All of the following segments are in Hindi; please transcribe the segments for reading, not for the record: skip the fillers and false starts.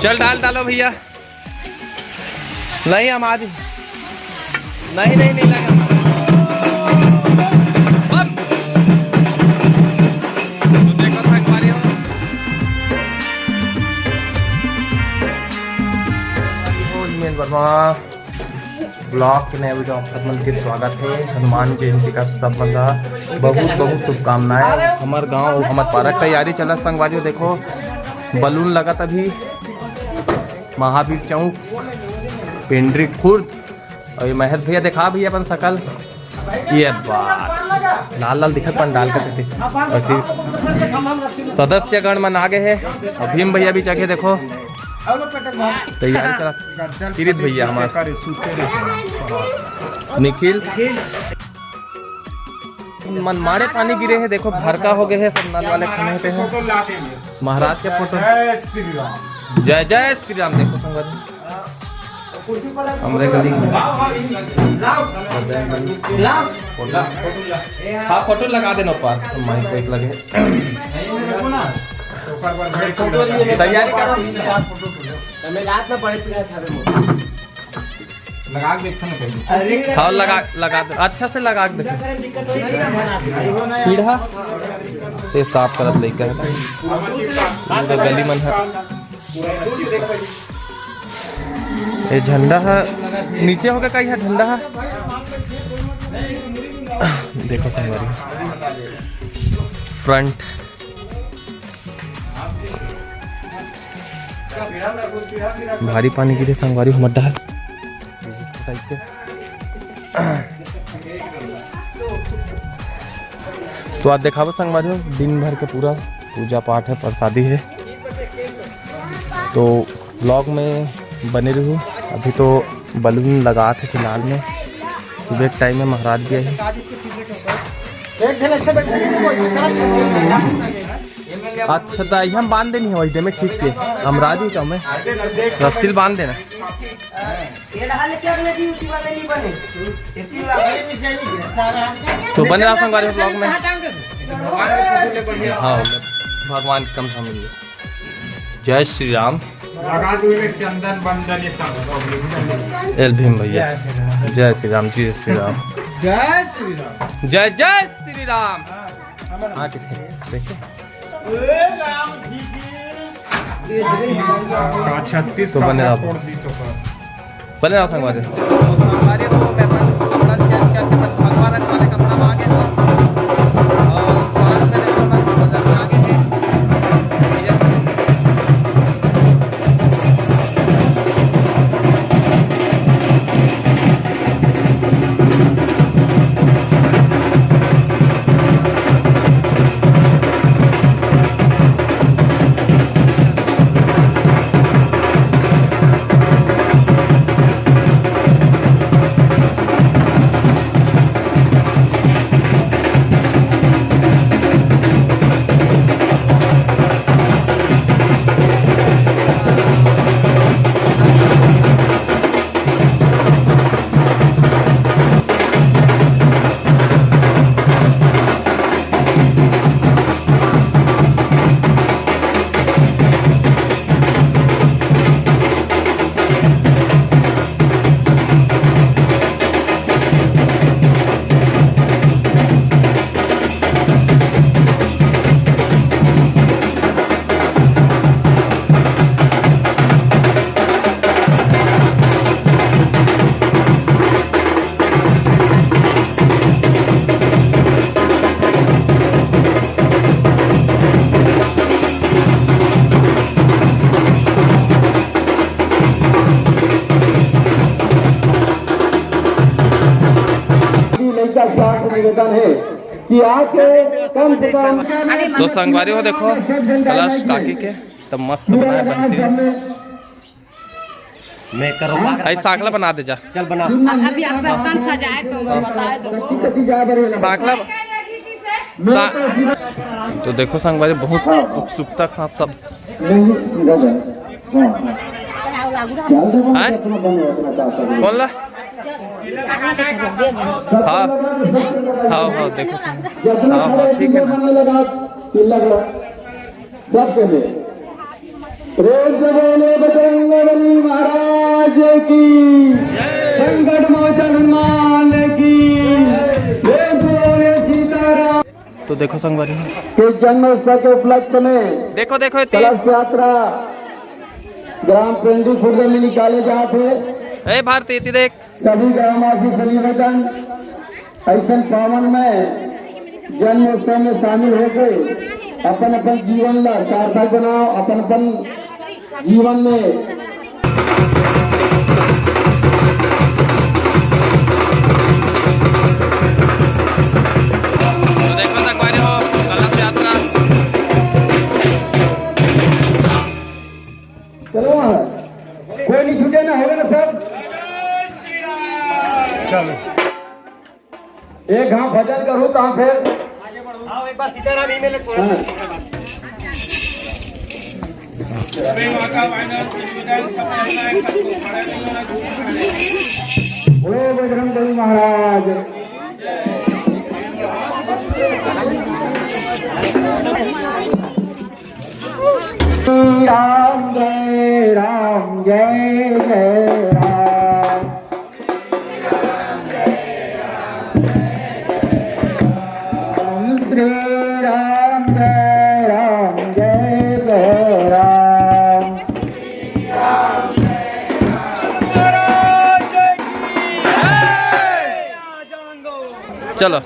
चल डालो भैया। नहीं हम आज नहीं लगा। तो देखो संगवारी हो ब्लॉग के नए वीडियो आप सबन के स्वागत है। हनुमान जयंती का सब बंदा बहुत शुभकामनाएं। हमारे गांव हमारे पार्क तैयारी चला संगवारी। देखो बलून लगा तभी महावीर चौक पेंड्री खुर्द और ये महत भैया देखा भैया अपन सकल ये बात लाल दिखत पंडाल के सदस्यगण मन आगे है और भीम भैया भी चखे देखो तैयारी चला। किरित भैया हमारे निखिल मनमाड़े पानी गिरे हैं देखो भरका हो गए हैं सब नल वाले खाने पे हैं। महाराज के फोटो जय जय श्री राम देखो संगवारी हमरे गली हाँ फोटो लगा देना ऊपर माइक पे लगे तैयारी हाँ लगा दे अच्छा से लगा दे पीढ़ा से साफ करत लेकर गली मन है। ये झंडा है नीचे होगा कहीं है झंडा है देखो संगवारी फ्रंट भारी पानी गिरे संगवारी मड्डा है तो आज देखा संगवारी दिन भर के पूरा पूजा पाठ है प्रसादी है तो ब्लॉग में बने रहूँ। अभी तो बलून लगा थे फिलहाल में सुबह टाइम में महाराज भी आए। अच्छा तो हम बांध देनी है वही में खींच के अमराज ही कम है रस्सी बांध देना तो बने रहा संगवारी ब्लॉग में। हाँ भगवान की कम समझ जय श्री राम चंदन बंदन एल भीम भैया जय श्री राम जय श्री राम जय श्री राम जय जय श्री राम। हाँ किसे देखे 36 तो बने रहा संगवारी निवेदन है कि आके कम से कम तो संगवारी हो देखो कलश काकी के तब मस्त बनाए बनते मैं करो भाई साकला बना दे जा चल बना अभी आप बर्तन सजाए तो बताए दो साकला तो देखो संगवारी बहुत उत्सुकता के साथ सब कौन ला हाँ हाँ हाँ देखो हाँ हाँ ठीक है ना प्रेम से बोले बजरंगबली महाराज की, संकट मोचन हनुमान की, प्रेम से बोले सीताराम। तो देखो संगवारी के जन्मोत्सव के उपलक्ष्य में देखो देखो कलश यात्रा ग्राम पेंडीपुर में निकाले जाते। ए भारती इति देख सभी ग्रामवासी से निवेदन, ऐसे पावन में जन्मोत्सव में शामिल होकर अपन अपन जीवन ला सार्थक बनाओ। अपन अपन जीवन में तो देखो संगवारी हो कलश यात्रा चलो वहाँ कोई नहीं छूटे ना, होगा ना सब। चलो एक हाँ भजन करूँ तो फिर एक बार सीताराम ही मिले बोलो बजरंगबली महाराज। राम जय राम, जय जय राम। श्री राम जय राम, जय जय राम। चलो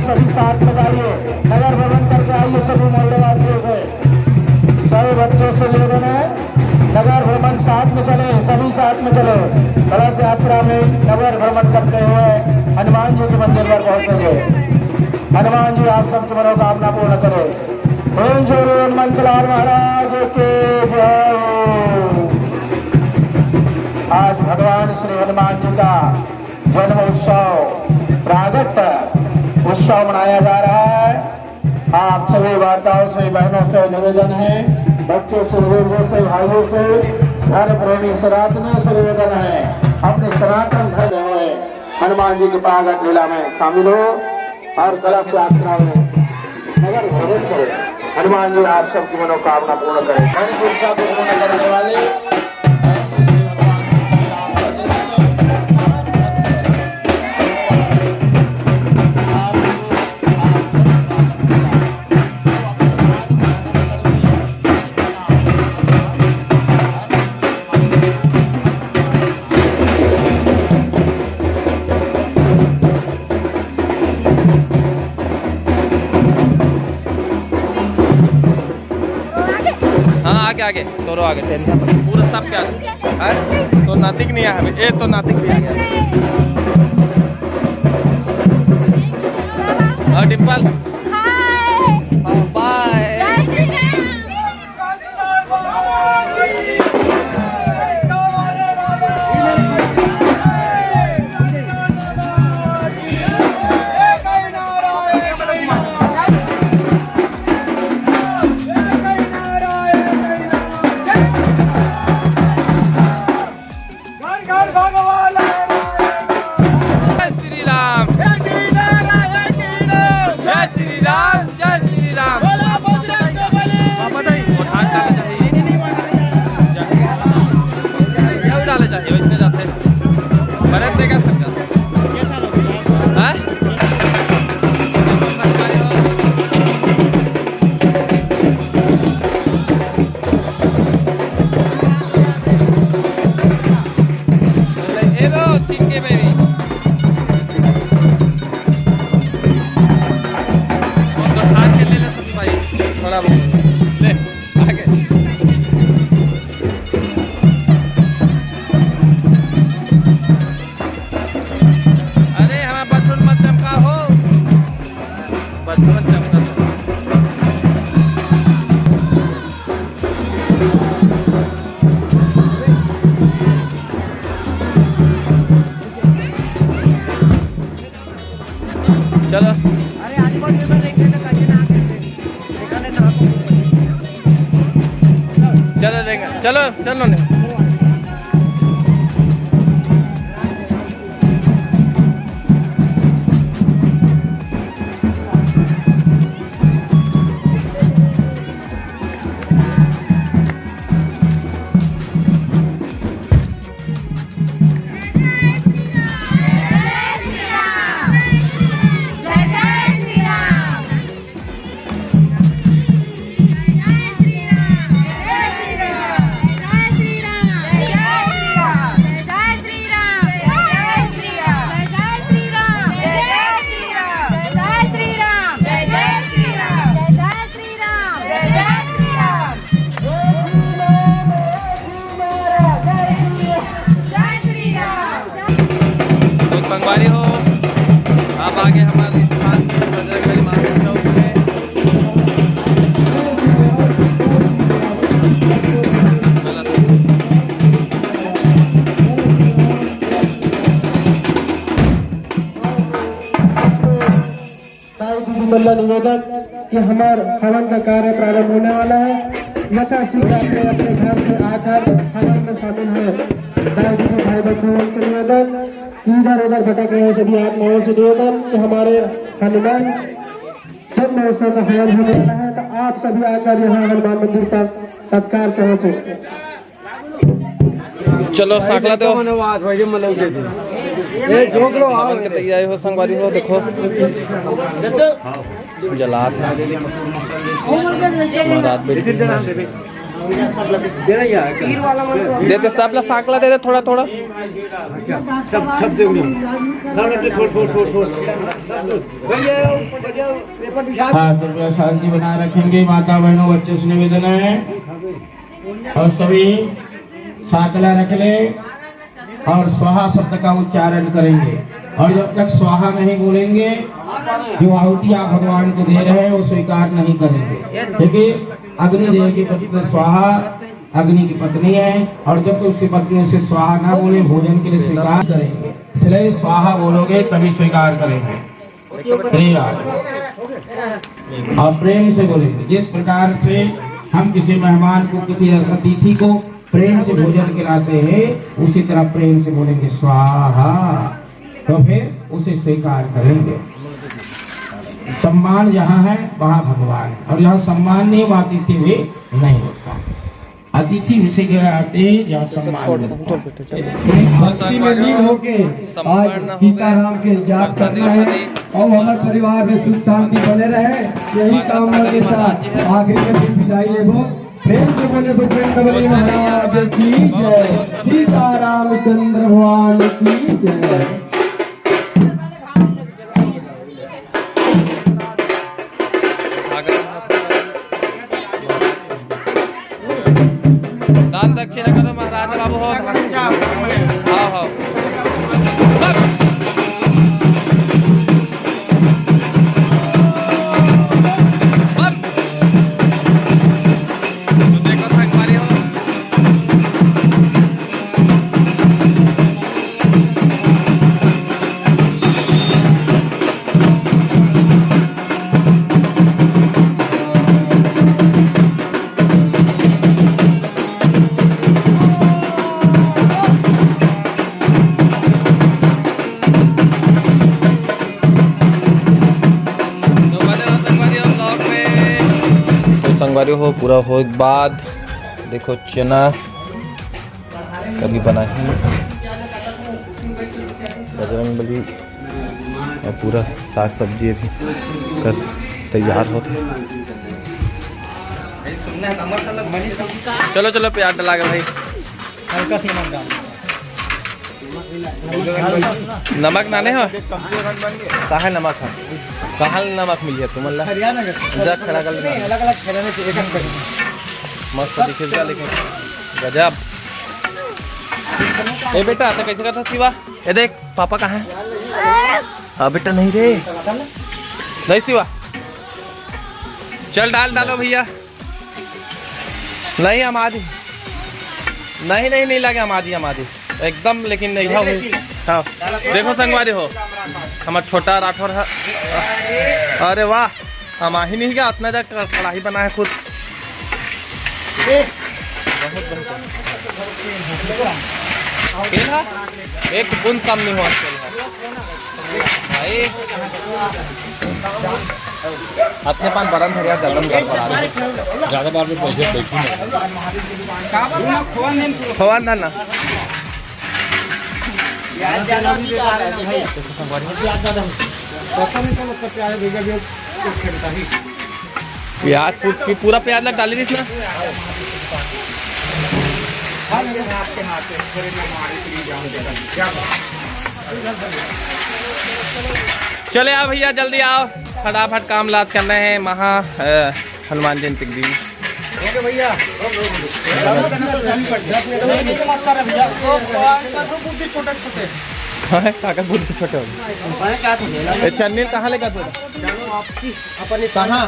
सभी साथ में जाइए, नगर भ्रमण करके आइए। सभी मोहल्ले वासियों से, सभी बच्चों से निवेदन है, नगर भ्रमण साथ में चले, सभी साथ में चले। कलश यात्रा में नगर भ्रमण करते हुए हनुमान जी के मंदिर पर पहुंचेंगे। हनुमान जी आप सबकी मनोकामना पूर्ण करे। ओम जय हनुमंतलाल महाराज के जय। आज भगवान श्री हनुमान जी का जन्म उत्सव प्रागट उत्सव मनाया जा रहा है। आप सभी वार्ताओं से, बहनों से निवेदन है, बच्चों से, बुजुर्गों से, भाइयों से, धर्म प्रेमी सनातनों से निवेदन है, अपने सनातन धर्म में हनुमान जी की प्रागट लीला में शामिल हो और कलश यात्रा में नगर भ्रमण करो। हनुमान जी आप सबकी मनोकामना पूर्ण करें। मणिपुर इच्छा को पूर्ण करने वाले आगे तोरो आगे टेंशन पूरा सब क्या है तो नातिक नहीं है ये तो नातिक भी आ गया। और डिम्पल बाय। चलो चलो लेंगे, चलो चलो ने संगवारी हो आप आगे हमारे स्थान बजरंगबली महाराज चौक में निवेदक कि हमारे हवन का कार्य प्रारंभ होने वाला है। यथाशीघ्र अपने घर से आकर हवन में शामिल है। भाई बंधुओं से निवेदन, इधर उधर भटक रहे सभी आत्माओं से निवेदन कि हमारे हनुमान जन्म उत्सव का हवन होने वाला है, तो आप सभी आकर यहाँ हनुमान मंदिर पर तत्काल पहुँचे। चलो साकला दो हवन के तैयारी हो संगवारी हो। देखो जलात है देते सब ला साकला दे दे थोड़ा थोड़ा। हाँ, कृपया शांति बनाए रखेंगे। माता बहनों बच्चों से निवेदन है और सभी साकला रख ले और स्वाहा शब्द का उच्चारण करेंगे। और जब तक स्वाहा नहीं बोलेंगे, जो आहुति आप भगवान को दे रहे हैं वो स्वीकार नहीं करेंगे। क्योंकि अग्निदेव की पत्नी स्वाहा अग्नि की पत्नी है, और जब तक उसकी पत्नी उसे स्वाहा ना बोले भोजन के लिए स्वीकार करेंगे। इसलिए स्वाहा बोलोगे तभी स्वीकार करेंगे। और प्रेम से बोलेंगे। जिस प्रकार से हम किसी मेहमान को, किसी अतिथि को प्रेम से भोजन खिलाते हैं, उसी तरह प्रेम से बोलेंगे स्वाहा, तो फिर उसे स्वीकार करेंगे। सम्मान जहाँ है वहाँ भगवान है, और जहाँ सम्मान नहीं वहाँ अतिथि भी नहीं होता। अतिथि उसे आते हैं जहाँ सम्मान भक्ति में लीन होके आज सीताराम के जाप करना है और हमारे परिवार में सुख शांति बने रहे, यही कामना के साथ आखिर में विदाई लेबो। प्रेम से बोले बजरंगबली महाराज की जय, सीतारामचंद्र भगवान की जय। दान दक्षिणा करो महाराज बाबू हो। हाँ हाँ संगवारी हो। पूरा हो के बाद देखो चना कभी बना ही बजरंगबली और पूरा साग सब्जी अभी कर तैयार होते। चलो चलो प्याज डला गया भाई। नमक नाने हो कहा नमक है, कहा नमक मिली है तुम खड़ा कर मस्त दिखेगा। लेकिन गजब। ए बेटा तो कैसे करता शिवा? ए देख पापा कहाँ है? हाँ बेटा नहीं रे, नहीं शिवा चल डालो भैया। नहीं हम आधी नहीं लगे हम आधी एकदम, लेकिन नहीं हो। हाँ देखो संगवारी हो हमारा छोटा राठौर है। अरे वाह हम ही नहीं क्या उतना जा कढ़ाई बना है खुद। एक बूंद कम नहीं हुआ भाई। अपने पास बरम है गरम कर पड़ा ज्यादा बार में पैसे बैठी खवान था ना। प्याज पूरा प्याज लग डाली थी इसमें। चले आओ भैया जल्दी आओ, फटाफट काम लाद करना है महा हनुमान जयंती के दिन। भैया काका बुद्धि छोटे हो गए। चन्नी कहाँ लेकर कहाँ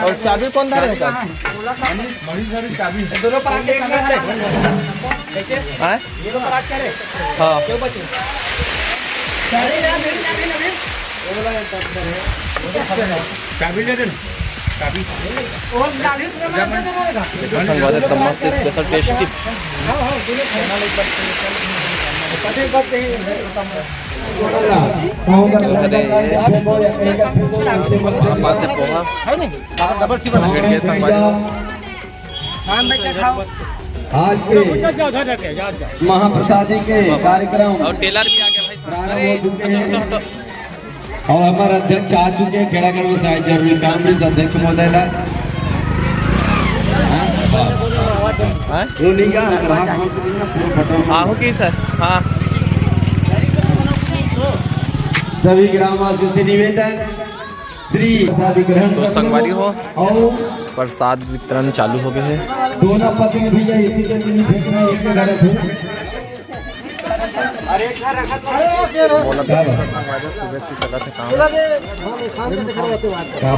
और चाबी कौन था रहेगा? हाँ स्पेशल टेस्टी आज के महाप्रसादी के कार्यक्रम और टेलर भी आ गया भाई। और हमारे अध्यक्ष आ चुके हैं खेड़ागढ़ में शायद जरूरी काम भी अध्यक्ष महोदय आहू की सर। हाँ सभी ग्रामवासियों से निवेदन श्री प्रसाद ग्रहण तो संगवारी हो और प्रसाद वितरण चालू हो गए हैं। दोनों पति भैया इसी के लिए फेंकना एक के घर थे। सुबह से चला था काम।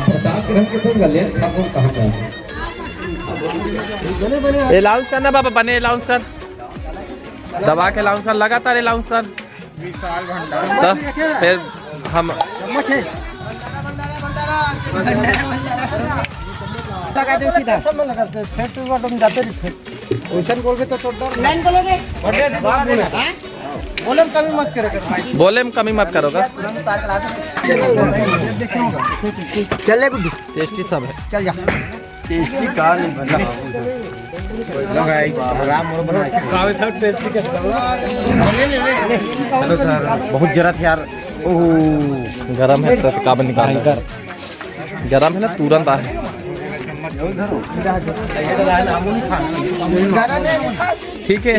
प्रसाद ग्रहण के तो गले ठाकुर कहाँ गए? अलाउंस करना बाबा, बने अलाउंस कर, दबा के अलाउंस कर, लगातार अलाउंस कर। तो फिर हम बोले में कमी मत करोगा। चले गुड्डू टेस्टी सब है। चल जा टेस्टी का नहीं बना राम हेलो सर बहुत जरूरत यार। ओहो गरम है तो काबन निकाल कर गरम है ना तुरंत आ है। ठीक है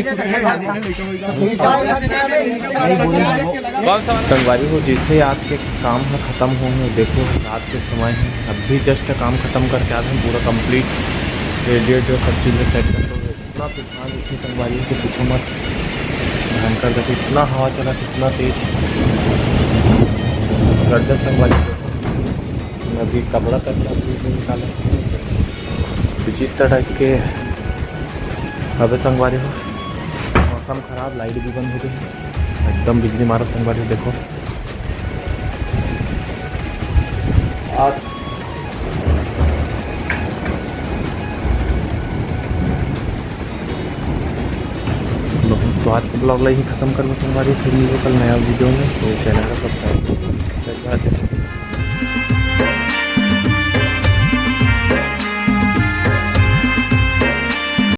संगवारी हो जैसे आज के काम है ख़त्म होंगे। देखो रात के समय है, अब भी जस्ट काम ख़त्म करके आते हैं पूरा कंप्लीट रेडिएटर सब चीज़ें सेट कर। इतना तूफान इतनी संगवारी के पूछो मत, भयंकर देखो इतना हवा चला कितना तेज गर्जस संगवारी। अभी कपड़ा तक निकाला विचित्र टाइप के। अब संगवारी हो मौसम खराब, लाइट भी बंद हो गई एकदम, बिजली मारा संगवारी देखो। तो आज के ब्लॉग ही ख़त्म करना संगवारी, फिर मिलेंगे कल नया वीडियो में। तो चैनल का सब्सक्राइब